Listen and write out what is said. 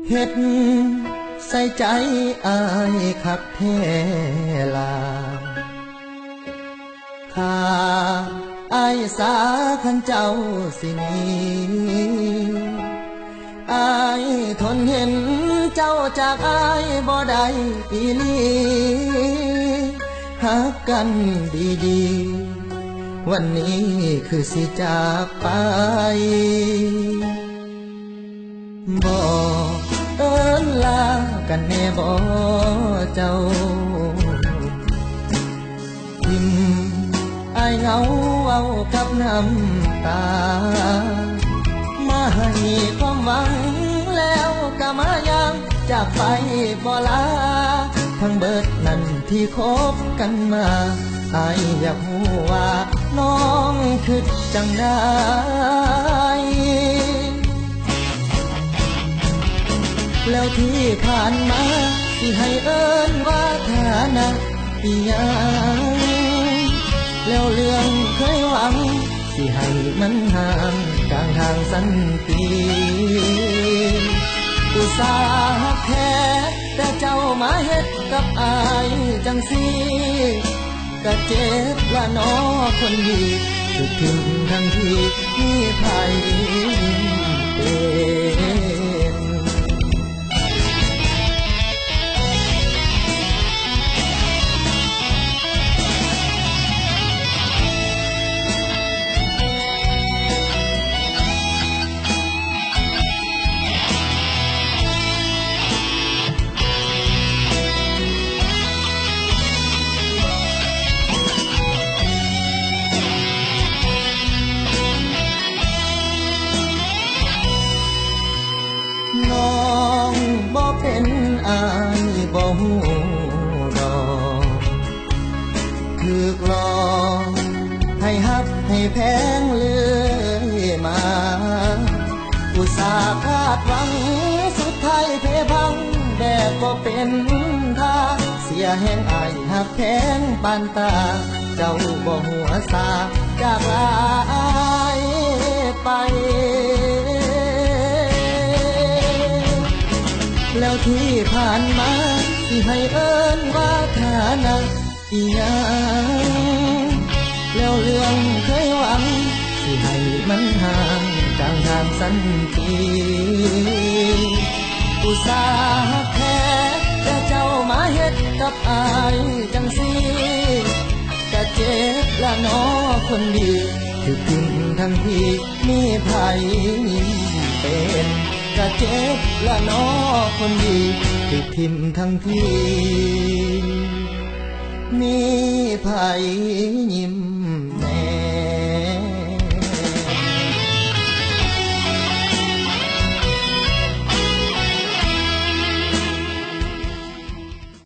เฮ็ดใส่ใจอายคักแท้ลาถ้าอายสาขันเจ้าสิหนีอายทนเห็นเจ้าจากอายบ่ได้อีหลีหักกันดีๆวันนี้คือสิจากไปบอกเอิ้นลากันแน่บ่เจ้าทิมอายเหงาเอากับน้ำตามาให้ความหวังแล้วก็มายังจากไปบ่ลาทั้งเบิดนั้นที่คบกันมาอายอยากรู้ว่าน้องคิดจังได้แล้วที่ผ่านมาที่ให้เอิ้นว่าฐานะอีหยังแล้วเรื่องเคยหวังสิให้มันห่างกลางทางสันติอุตส่าห์แท้แต่เจ้ามาเฮ็ดกับอายจังสิก็เจ็บละน้อคนดีถูกทิ้งทั้งที่มีภัยเป็นน้องบ่เป็นอายบ่ฮู้ดอกถูกหลอกให้ฮักให้แพงเลื่อยมาอุตส่าห์คาดหวังสุดท้ายเพพังแบบบ่เป็นท่าเสียแห้งอายฮักแพงปานตาเจ้าบ่หัวซาจากลาอายไปแล้วที่ผ่านมาที่ให้เอิ้นว่าฐานะอีหยังแล้วเรื่องเคยหวังที่ให้มันห่างจางทางสันติอุตส่าห์แท้แต่เจ้ามาเฮ็ดกับอายจังสิก็เจ็บละน้อคนดีถูกทิ้งทั้งที่มีภัยเป็นก็เจ็บละน้อคนดีถูกทิ้งทั้งที่มีภัยยิ้ม